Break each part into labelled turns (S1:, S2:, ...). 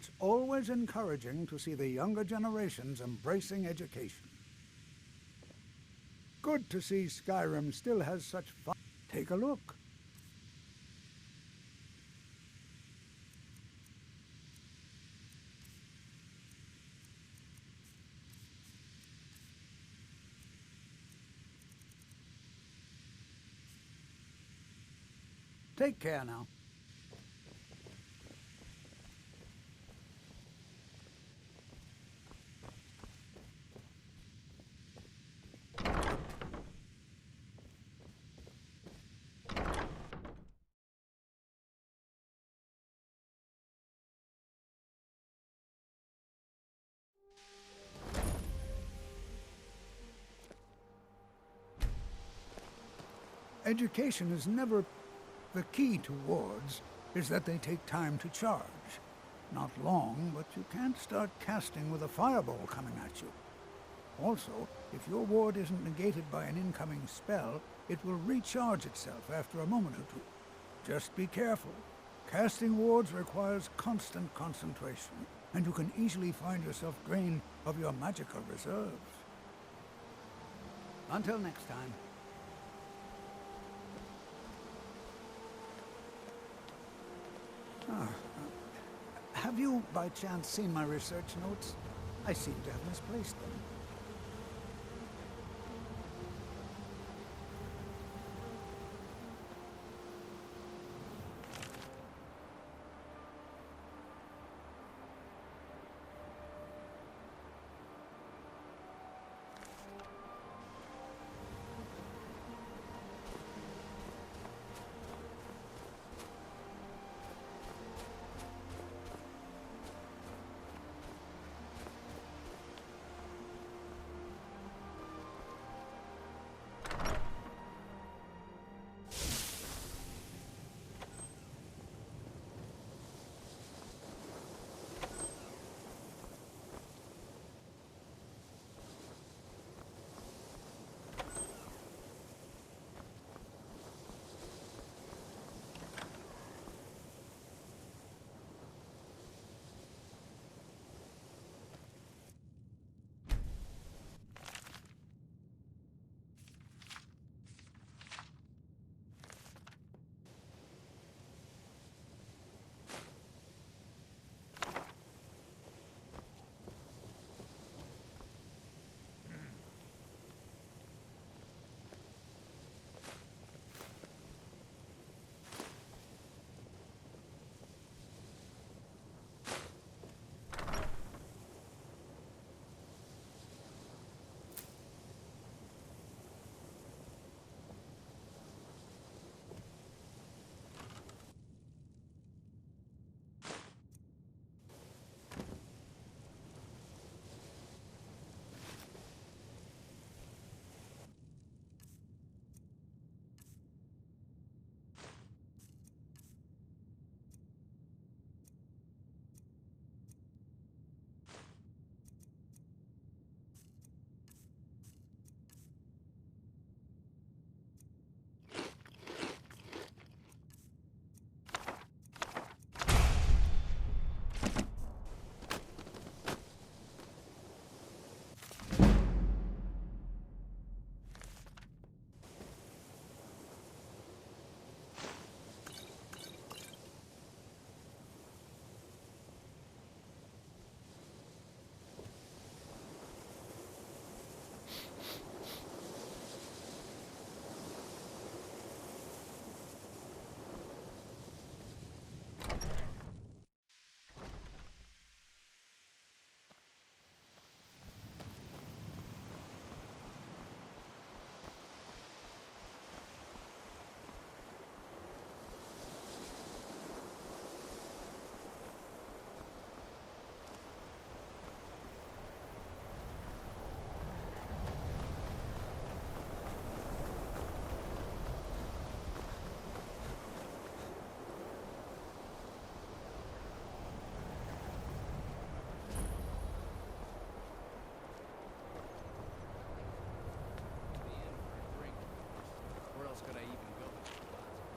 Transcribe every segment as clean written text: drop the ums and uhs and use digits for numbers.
S1: It's always encouraging to see the younger generations embracing education. Good to see Skyrim still has such fun. Take a look. Take care now. Education is never... The key to wards is that they take time to charge. Not long, but you can't start casting with a fireball coming at you. Also, if your ward isn't negated by an incoming spell, it will recharge itself after a moment or two. Just be careful. Casting wards requires constant concentration, and you can easily find yourself drained of your magical reserves. Until next time. Have you, by chance, seen my research notes? I seem to have misplaced them.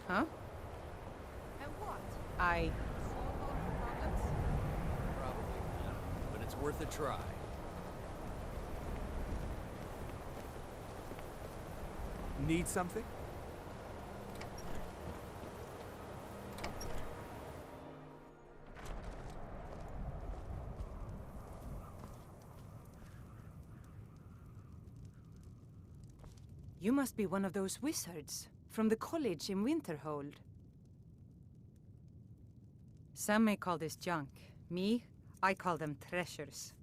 S2: Huh?
S3: And what?
S2: I...
S3: Solve all your problems?
S2: it's worth a try. Need something?
S3: You must be one of those wizards from the college in Winterhold. Some may call this junk. Me, I call them treasures.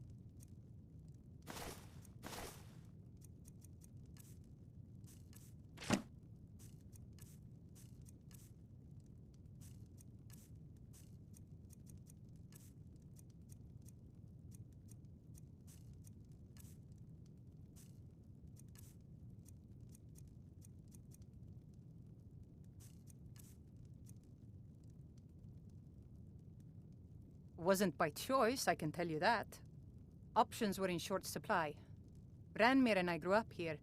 S3: Wasn't by choice, I can tell you that. Options were in short supply. Branmir and I grew up here,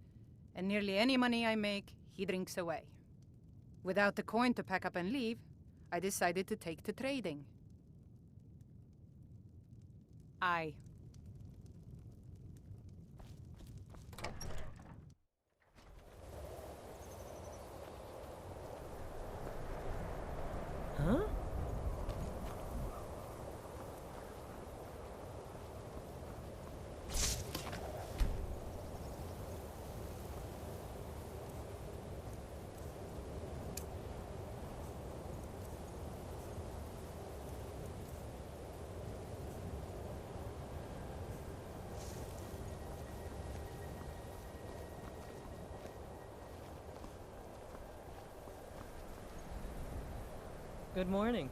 S3: and nearly any money I make, he drinks away. Without the coin to pack up and leave, I decided to take to trading. Aye.
S4: Huh? Good morning.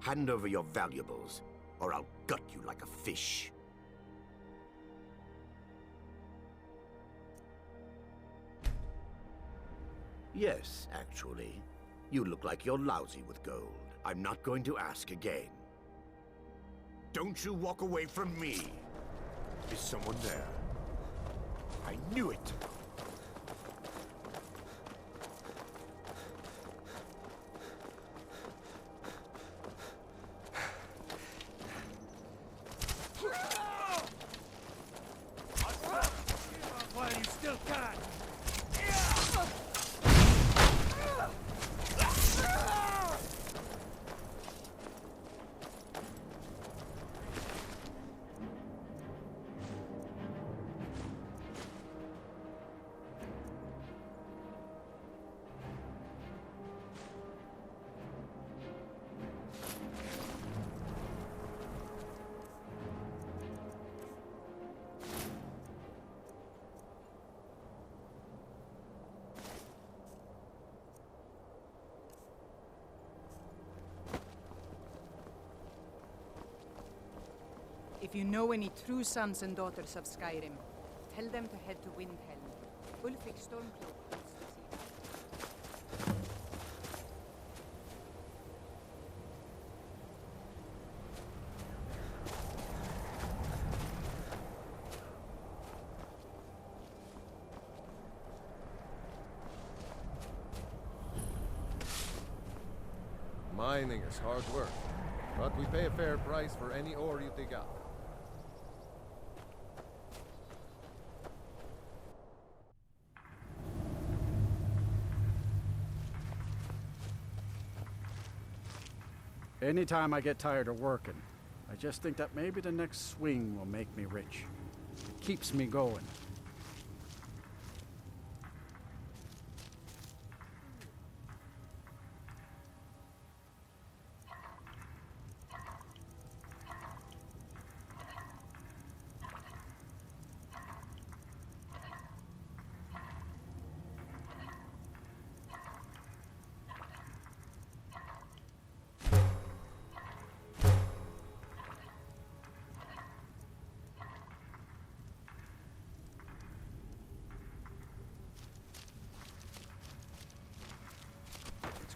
S5: Hand over your valuables, or I'll gut you like a fish. Yes, actually. You look like you're lousy with gold. I'm not going to ask again. Don't you walk away from me! Is someone there? I knew it!
S3: If you know any true sons and daughters of Skyrim, tell them to head to Windhelm. Ulfric Stormcloak wants to see them.
S6: Mining is hard work, but we pay a fair price for any ore you dig up.
S7: Anytime I get tired of working, I just think that maybe the next swing will make me rich. It keeps me going.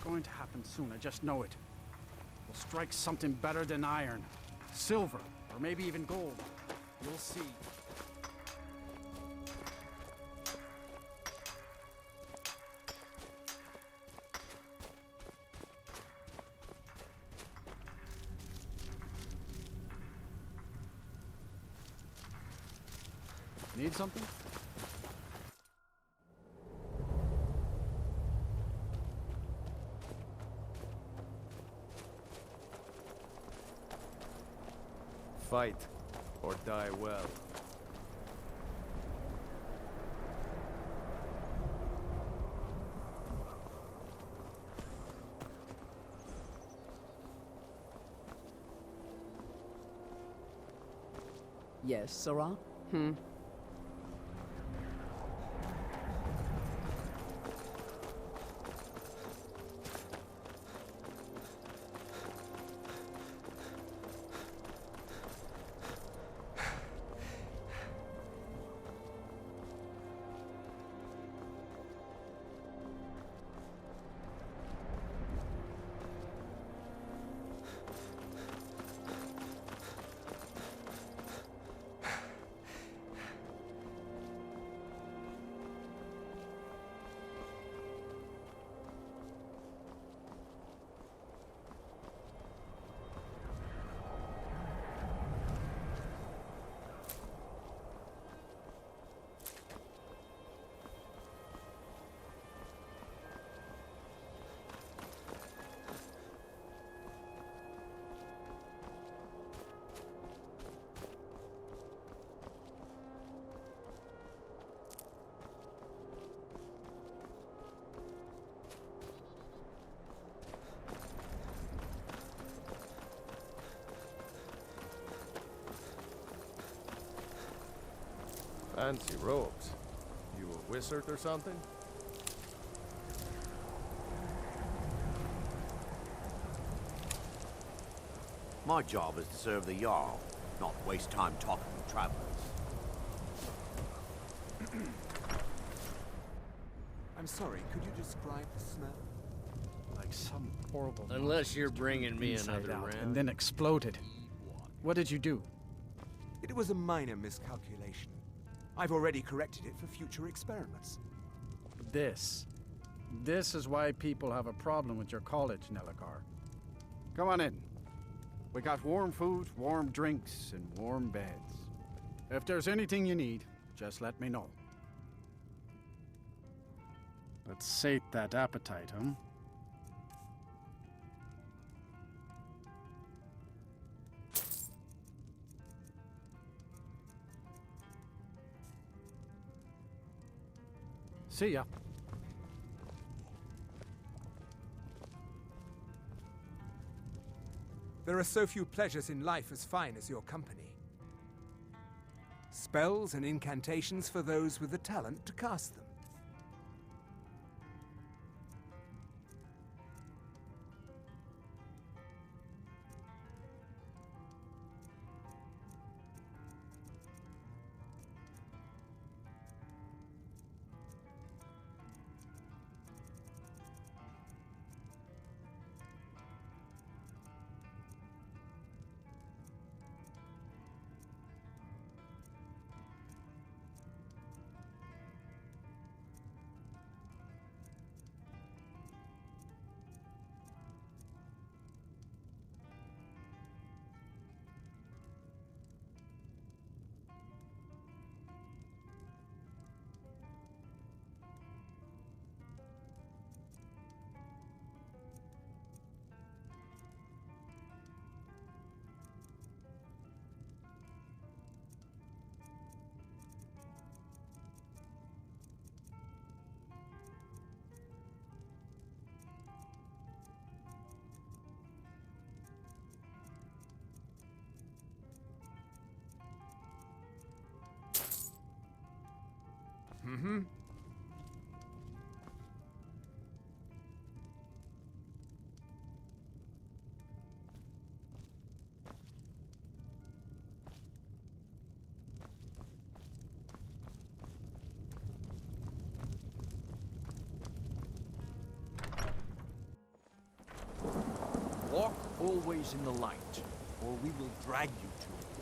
S7: Going to happen soon, I just know it. We'll strike something better than iron. Silver, or maybe even gold. You'll see. Need something?
S6: Fight, or die well.
S8: Yes, Sarah?
S6: Fancy robes. You a wizard or something?
S5: My job is to serve the Jarl, not waste time talking with travelers.
S2: I'm sorry, could you describe the smell?
S7: Like some horrible...
S9: Unless you're bringing me
S7: inside
S9: another
S7: out
S9: round.
S7: and then exploded. What did you do?
S2: It was a minor miscalculation. I've already corrected it for future experiments.
S7: This is why people have a problem with your college, Nelagar. Come on in. We got warm food, warm drinks, and warm beds. If there's anything you need, just let me know. Let's sate that appetite, huh? See ya.
S2: There are so few pleasures in life as fine as your company. Spells and incantations for those with the talent to cast them. Mm-hmm. Walk always in the light, or we will drag you to it.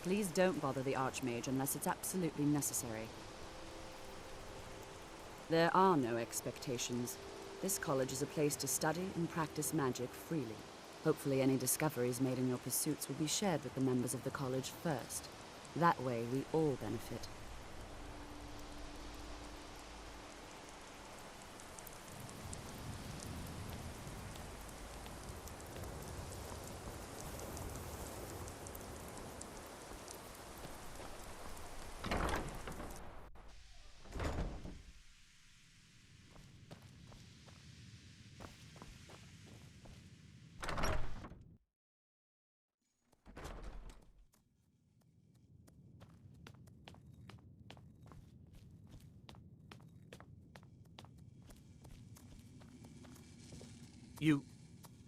S8: Please don't bother the Archmage unless it's absolutely necessary. There are no expectations. This college is a place to study and practice magic freely. Hopefully any discoveries made in your pursuits will be shared with the members of the college first. That way we all benefit.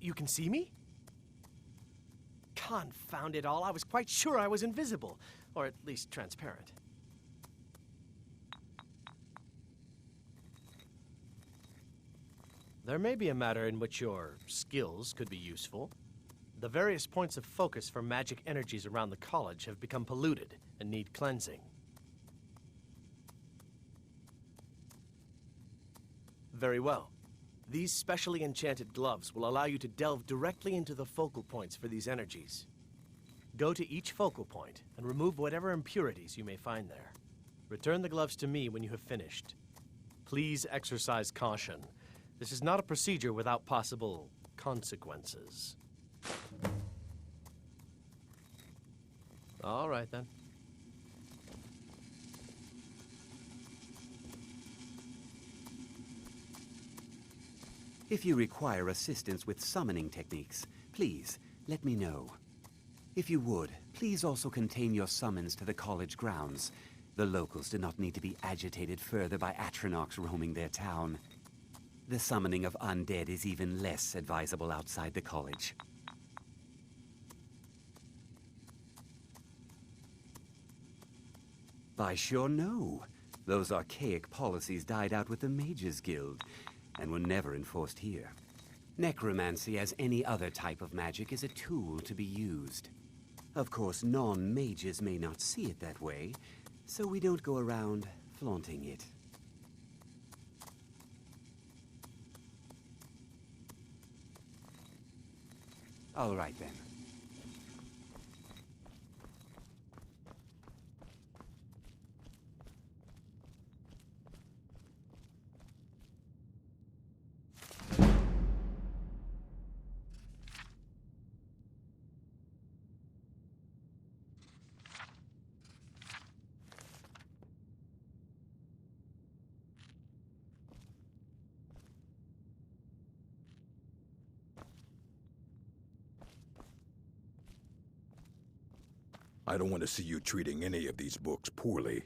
S9: You can see me? Confound it all, I was quite sure I was invisible, or at least transparent. There may be a matter in which your skills could be useful. The various points of focus for magic energies around the college have become polluted and need cleansing. Very well. These specially enchanted gloves will allow you to delve directly into the focal points for these energies. Go to each focal point and remove whatever impurities you may find there. Return the gloves to me when you have finished. Please exercise caution. This is not a procedure without possible consequences. All right, then.
S10: If you require assistance with summoning techniques, please let me know. If you would, please also contain your summons to the college grounds. The locals do not need to be agitated further by Atronachs roaming their town. The summoning of undead is even less advisable outside the college. By sure no. Those archaic policies died out with the Mages Guild, and were never enforced here. Necromancy, as any other type of magic, is a tool to be used. Of course, non-mages may not see it that way, so we don't go around flaunting it. All right, then.
S11: I don't want to see you treating any of these books poorly.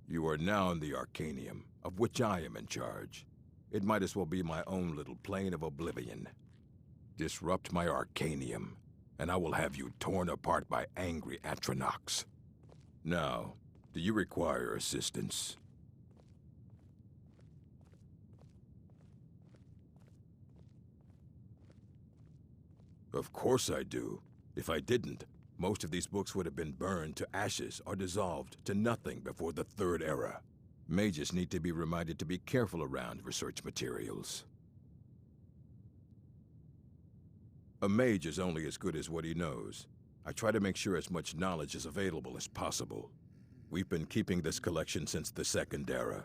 S11: You are now in the Arcanium, of which I am in charge. It might as well be my own little plane of oblivion. Disrupt my Arcanium, and I will have you torn apart by angry Atronachs. Now, do you require assistance? Of course I do. If I didn't, most of these books would have been burned to ashes or dissolved to nothing before the Third Era. Mages need to be reminded to be careful around research materials. A mage is only as good as what he knows. I try to make sure as much knowledge is available as possible. We've been keeping this collection since the Second Era.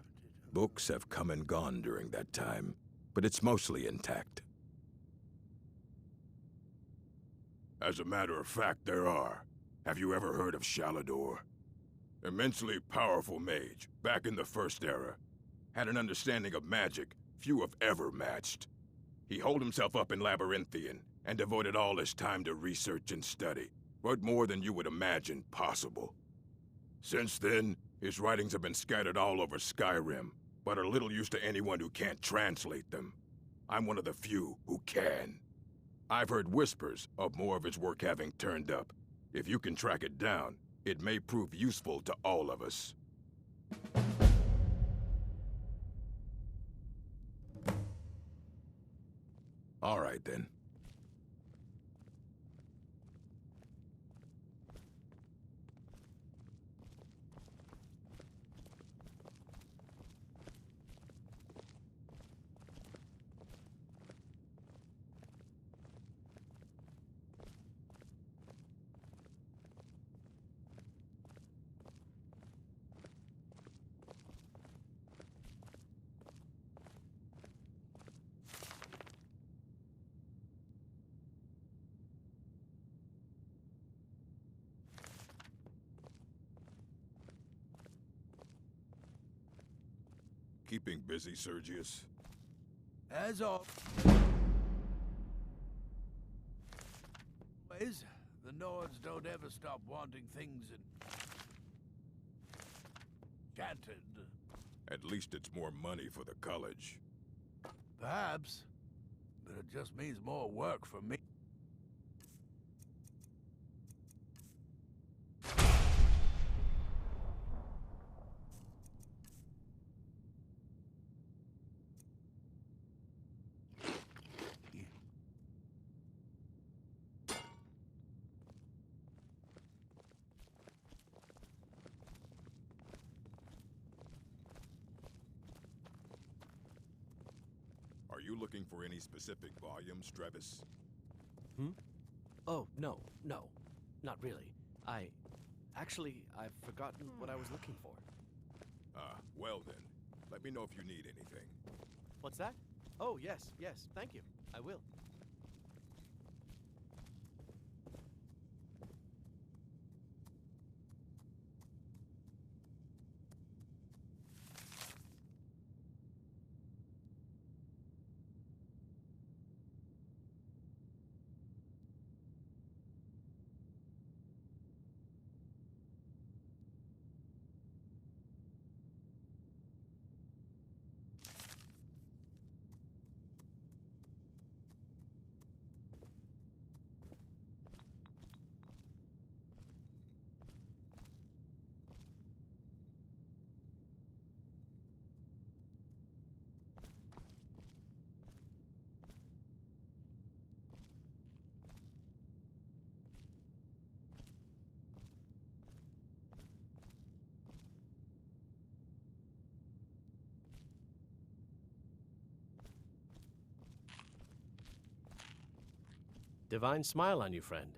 S11: Books have come and gone during that time, but it's mostly intact.
S12: As a matter of fact, there are. Have you ever heard of Shalador? Immensely powerful mage, back in the First Era. Had an understanding of magic few have ever matched. He holed himself up in Labyrinthian and devoted all his time to research and study, but more than you would imagine possible. Since then, his writings have been scattered all over Skyrim, but are little use to anyone who can't translate them. I'm one of the few who can. I've heard whispers of more of his work having turned up. If you can track it down, it may prove useful to all of us.
S11: All right, then.
S12: Keeping busy, Sergius?
S1: As always, the Nords don't ever stop wanting things enchanted.
S12: At least it's more money for the college.
S1: Perhaps, but it just means more work for me.
S12: Are you looking for any specific volumes, Travis?
S9: Oh, no, not really. I've forgotten what I was looking for.
S12: Well then. Let me know if you need anything.
S9: What's that? Oh, yes, thank you. I will. Divine smile on you, friend.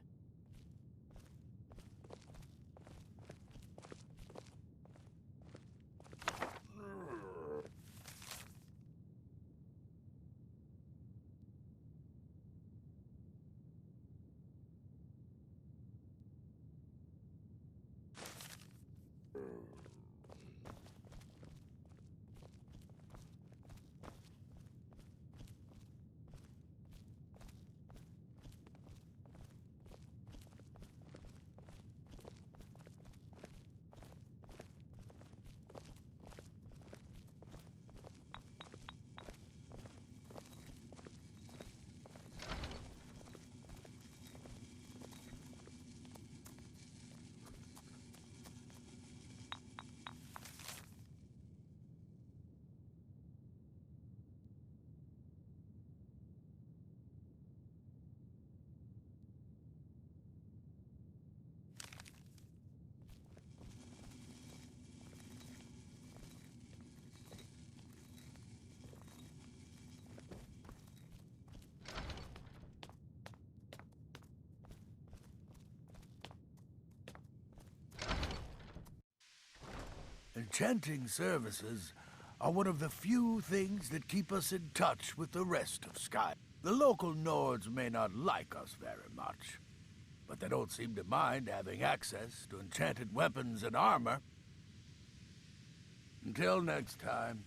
S13: enchanting services are one of the few things that keep us in touch with the rest of Sky. The local Nords may not like us very much, but they don't seem to mind having access to enchanted weapons and armor. Until next time.